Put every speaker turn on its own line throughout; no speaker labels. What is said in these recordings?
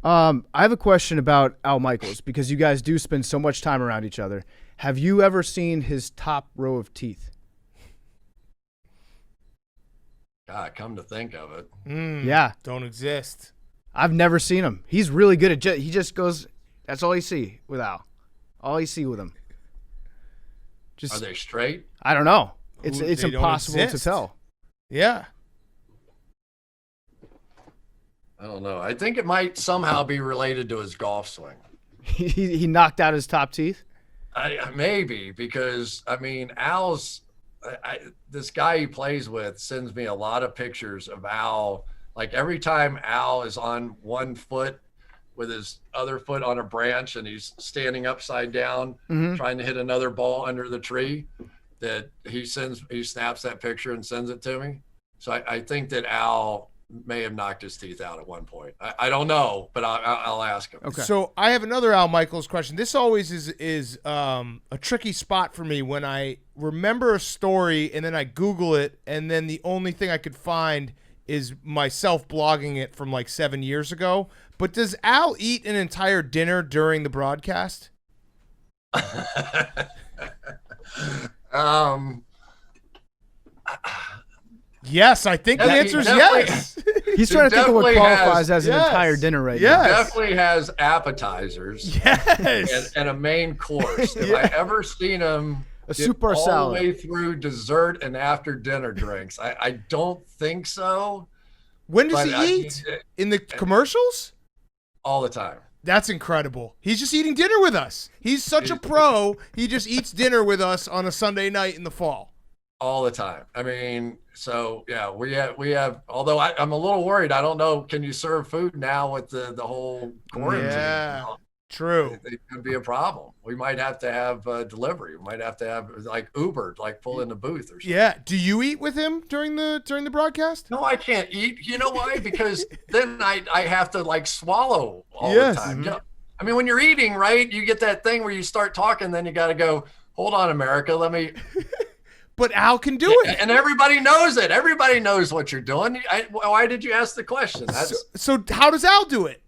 I have a question about Al Michaels because you guys do spend so much time around each other. Have you ever seen his top row of teeth?
God, come to think of it.
Yeah.
Don't exist.
I've never seen him. He's really good at he just goes, that's all you see with Al. All you see with him.
Are they straight?
I don't know. It's
They don't
impossible to
exist.
tell.
Yeah.
I don't know. I think it might somehow be related to his golf swing.
He knocked out his top teeth?
Maybe, because, I mean, Al's this guy he plays with sends me a lot of pictures of Al. Like every time Al is on one foot with his other foot on a branch and he's standing upside down trying to hit another ball under the tree, that he snaps that picture and sends it to me. So I think that Al may have knocked his teeth out at one point. I don't know, but I'll ask him.
Okay.
So I have another Al Michaels question. This always is a tricky spot for me when I remember a story and then I Google it, and then the only thing I could find is myself blogging it from like 7 years ago. But does Al eat an entire dinner during the broadcast? Yes, I think the answer is yes.
He's trying to think of what qualifies as an
yes,
entire dinner right
yes.
now.
Definitely has appetizers.
Yes.
And a main course. Have I ever seen him
soup or
all
salad?
the way through dessert and after dinner drinks? I don't think so.
When does he eat? In the commercials?
All the time.
That's incredible. He's just eating dinner with us. He's such a pro. He just eats dinner with us on a Sunday night in the fall.
All the time. I mean, so yeah, we have. Although I'm a little worried. I don't know. Can you serve food now with the whole quarantine?
Yeah, true.
It could be a problem. We might have to have delivery. We might have to have like Uber, like pull in the booth or something.
Yeah. Do you eat with him during the broadcast?
No, I can't eat. You know why? Because then I have to like swallow all the time. You know, I mean, when you're eating, right, you get that thing where you start talking, then you got to go, hold on, America, let me.
But Al can do it.
And everybody knows it. Everybody knows what you're doing. Why did you ask the question?
So how does Al do it?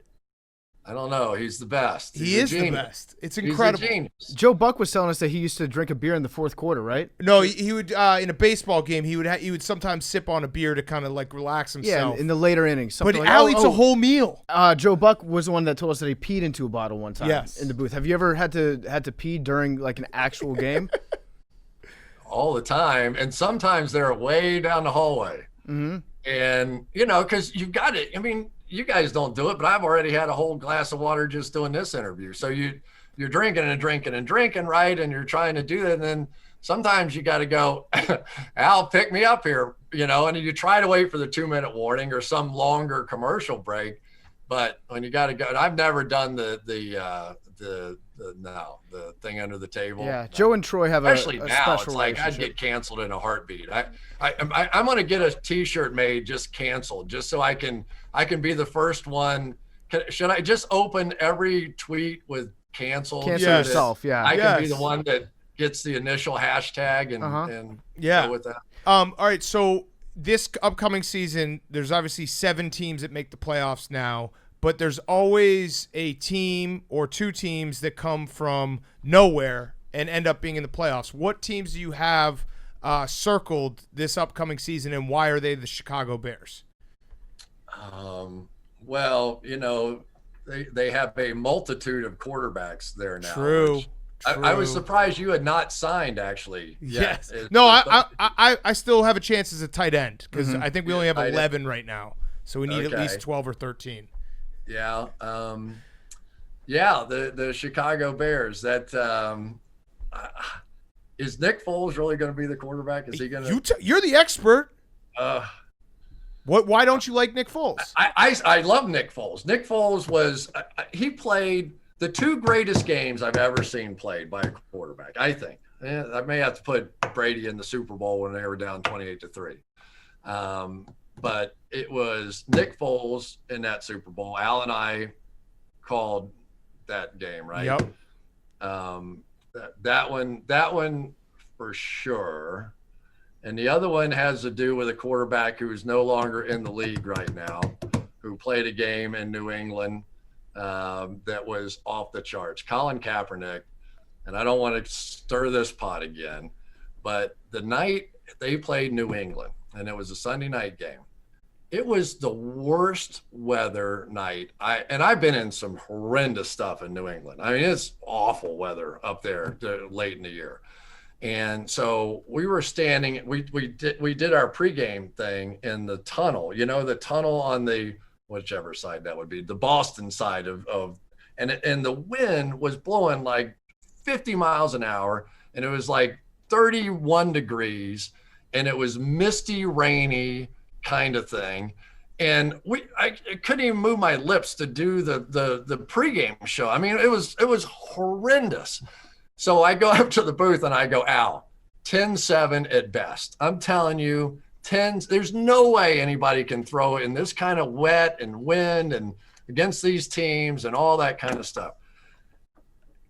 I don't know. He's the best.
He is the best. It's incredible.
He's a genius.
Joe Buck was telling us that he used to drink a beer in the fourth quarter, right?
No, he would in a baseball game. He would sometimes sip on a beer to kind of like relax himself.
Yeah, in the later innings.
But
like,
Al eats a whole meal.
Joe Buck was the one that told us that he peed into a bottle one time
Yes.
in the booth. Have you ever had to pee during like an actual game?
All the time. And sometimes they're way down the hallway. Mm-hmm. And, because you've got it. I mean, you guys don't do it, but I've already had a whole glass of water just doing this interview. So you're drinking and drinking and drinking, right? And you're trying to do that. And then sometimes you got to go, Al, pick me up here, and you try to wait for the 2-minute warning or some longer commercial break. But when you got to go, and I've never done the thing under the table.
Yeah, no. Joe and Troy have
especially
a
now.
special
It's like I'd get canceled in a heartbeat. I'm gonna get a T-shirt made just canceled, just so I can be the first one. Should I just open every tweet with canceled?
Cancel yourself. Yeah,
I can be the one that gets the initial hashtag and go with that.
All right, so this upcoming season, there's obviously 7 teams that make the playoffs now. But there's always a team or 2 teams that come from nowhere and end up being in the playoffs. What teams do you have circled this upcoming season, and why are they the Chicago Bears?
Well, they have a multitude of quarterbacks there now.
True.
I was surprised you had not signed, actually.
Yes. No, I still have a chance as a tight end because I think we only have 11 right now. So we need at least 12 or 13.
Yeah. The Chicago Bears. That is Nick Foles really going to be the quarterback? Is he going to?
You're the expert. Why don't you like Nick Foles?
I love Nick Foles. Nick Foles was he played the 2 greatest games I've ever seen played by a quarterback. I think. I may have to put Brady in the Super Bowl when they were down 28-3. But it was Nick Foles in that Super Bowl. Al and I called that game, right?
Yep.
That one for sure. And the other one has to do with a quarterback who is no longer in the league right now, who played a game in New England. that was off the charts. Colin Kaepernick, and I don't want to stir this pot again, but the night they played New England, and it was a Sunday night game, it was the worst weather night. I've been in some horrendous stuff in New England. I mean, it's awful weather up there late in the year. And so we were standing, we did our pregame thing in the tunnel, the tunnel on the, whichever side that would be, the Boston side and the wind was blowing like 50 miles an hour, and it was like 31 degrees, and it was misty, rainy kind of thing. And I couldn't even move my lips to do the pregame show. I mean, it was horrendous. So I go up to the booth and I go, Al, 10-7 at best. I'm telling you, there's no way anybody can throw in this kind of wet and wind and against these teams and all that kind of stuff.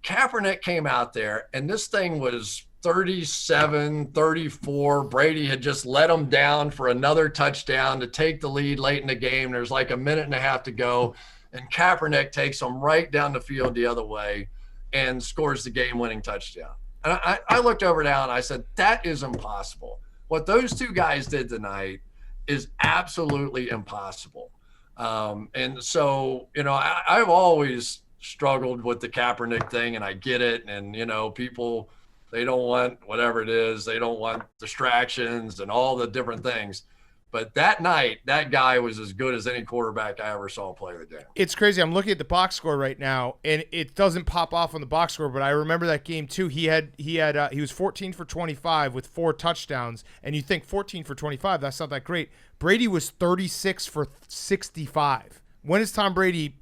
Kaepernick came out there, and this thing was 37-34. Brady had just let him down for another touchdown to take the lead late in the game. There's like a minute and a half to go, and Kaepernick takes him right down the field the other way and scores the game-winning touchdown. And I looked over now and I said, that is impossible. What those two guys did tonight is absolutely impossible. And so, I've always struggled with the Kaepernick thing, and I get it. And, people, they don't want whatever it is. They don't want distractions and all the different things. But that night, that guy was as good as any quarterback I ever saw play the game.
It's crazy. I'm looking at the box score right now, and it doesn't pop off on the box score, but I remember that game too. He was 14 for 25 with 4 touchdowns, and you think 14 for 25, that's not that great. Brady was 36 for 65. When has Tom Brady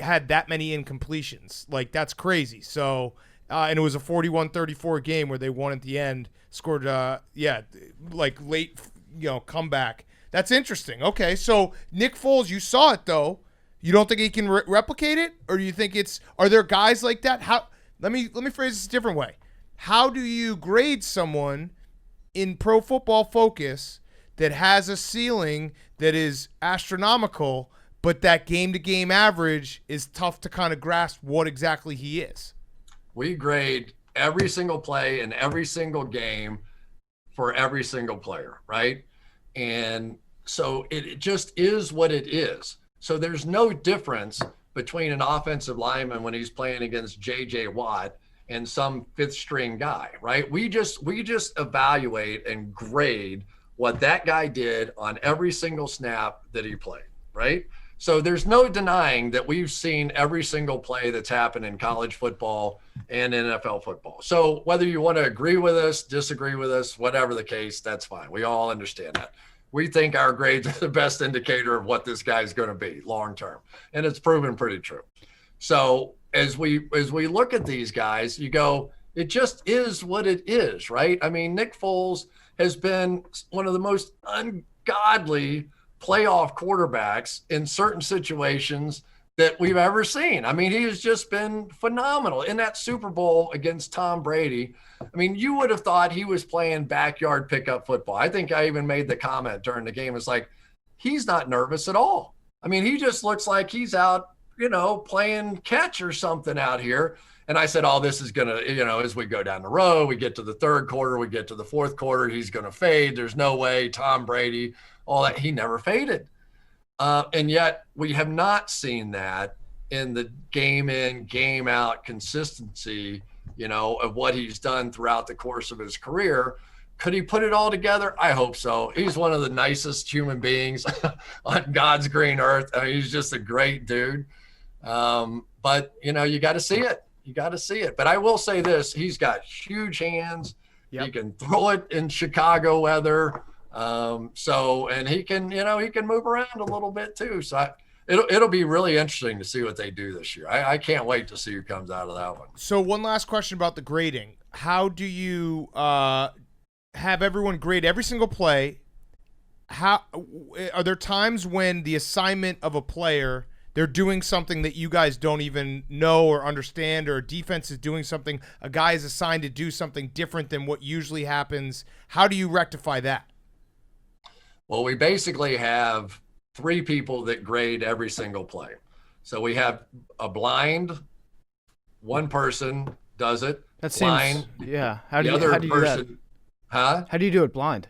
had that many incompletions? Like, that's crazy. So, and it was a 41-34 game where they won at the end, scored, like late, comeback. That's interesting. Okay, so Nick Foles, you saw it though. You don't think he can replicate it, or do you think are there guys like that? How? Let me phrase this a different way. How do you grade someone in Pro Football Focus that has a ceiling that is astronomical, but that game-to-game average is tough to kind of grasp what exactly he is?
We grade every single play in every single game for every single player, right? And so it just is what it is. So there's no difference between an offensive lineman when he's playing against J.J. Watt and some fifth string guy, right? We just evaluate and grade what that guy did on every single snap that he played, right? So there's no denying that we've seen every single play that's happened in college football and NFL football. So whether you want to agree with us, disagree with us, whatever the case, that's fine. We all understand that. We think our grades are the best indicator of what this guy's going to be long term, and it's proven pretty true. So as we look at these guys, you go, it just is what it is, right? I mean, Nick Foles has been one of the most ungodly playoff quarterbacks in certain situations that we've ever seen. I mean, he has just been phenomenal. In that Super Bowl against Tom Brady, I mean, you would have thought he was playing backyard pickup football. I think I even made the comment during the game. It's like, he's not nervous at all. I mean, he just looks like he's out, playing catch or something out here. And I said, oh, this is going to, as we go down the road, we get to the third quarter, we get to the fourth quarter, he's going to fade. There's no way Tom Brady, all that. He never faded. And yet we have not seen that in the game in, game out consistency, of what he's done throughout the course of his career. Could he put it all together? I hope so. He's one of the nicest human beings on God's green earth. I mean, he's just a great dude. But, you got to see it. You got to see it. But I will say this, he's got huge hands. Yep. He can throw it in Chicago weather. And he can, he can move around a little bit too. So it'll be really interesting to see what they do this year. I can't wait to see who comes out of that one.
So one last question about the grading. How do you have everyone grade every single play? How are there times when the assignment of a player, they're doing something that you guys don't even know or understand, or a defense is doing something, a guy is assigned to do something different than what usually happens? How do you rectify that?
Well, we basically have 3 people that grade every single play. So we have a blind, one person does it.
That
blind,
seems, yeah. How do
the
you,
other
how do you do that?
person, huh?
How do you do it blind?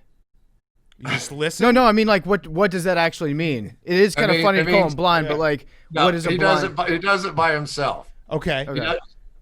You just listen.
No, I mean, like, what does that actually mean? It is kind of funny to call him blind, but like,
No,
what is a
he
blind?
he does it by himself.
Okay.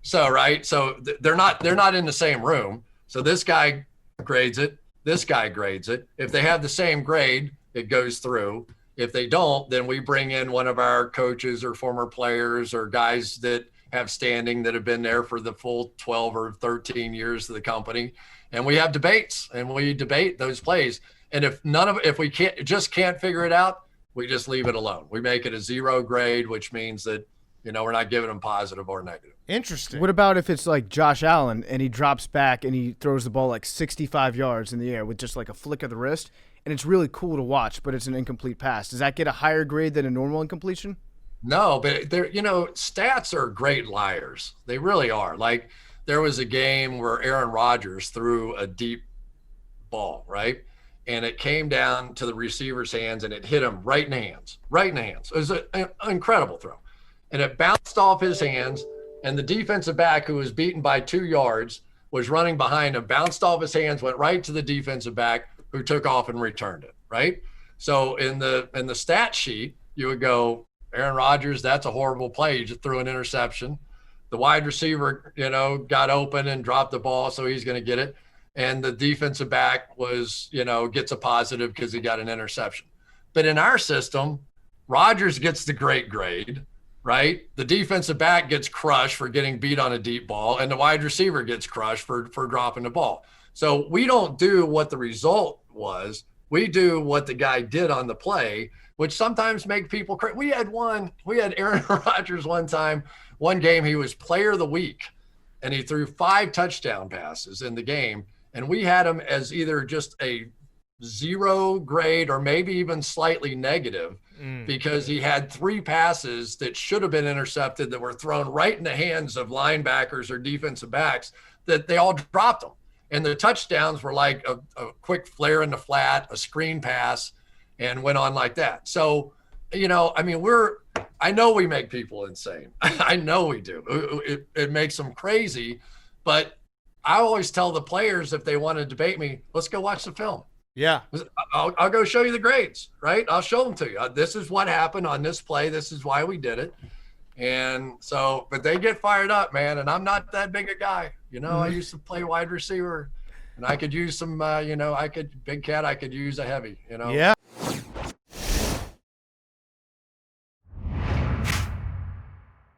So right, so they're not in the same room. So this guy grades it, this guy grades it. If they have the same grade, it goes through. If they don't, then we bring in one of our coaches or former players or guys that have standing that have been there for the full 12 or 13 years of the company, and we have debates and we debate those plays. And if we can't figure it out, we just leave it alone. We make it a 0 grade, which means that, we're not giving them positive or negative.
Interesting.
What about if it's like Josh Allen and he drops back and he throws the ball like 65 yards in the air with just like a flick of the wrist, and it's really cool to watch, but it's an incomplete pass? Does that get a higher grade than a normal incompletion?
No, but stats are great liars. They really are. Like, there was a game where Aaron Rodgers threw a deep ball, right? And it came down to the receiver's hands and it hit him right in the hands. It was an incredible throw. And it bounced off his hands, and the defensive back, who was beaten by 2 yards, was running behind him, bounced off his hands, went right to the defensive back, who took off and returned it, right? So in the stat sheet, you would go, Aaron Rodgers, that's a horrible play. He just threw an interception. The wide receiver, got open and dropped the ball, so he's going to get it. And the defensive back was, gets a positive because he got an interception. But in our system, Rodgers gets the great grade, right? The defensive back gets crushed for getting beat on a deep ball, and the wide receiver gets crushed for dropping the ball. So we don't do what the result was. We do what the guy did on the play, which sometimes make people crazy. We had Aaron Rodgers one game, he was player of the week, and he threw 5 touchdown passes in the game. And we had him as either just a 0 grade or maybe even slightly negative because he had 3 passes that should have been intercepted that were thrown right in the hands of linebackers or defensive backs that they all dropped them. And the touchdowns were like a quick flare in the flat, a screen pass, and went on like that. So, I know we make people insane. I know we do. It makes them crazy. But I always tell the players, if they want to debate me, let's go watch the film.
Yeah.
I'll go show you the grades, right? I'll show them to you. This is what happened on this play. This is why we did it. And so, but they get fired up, man. And I'm not that big a guy. I used to play wide receiver, and I could use some, big cat, I could use a heavy,
Yeah.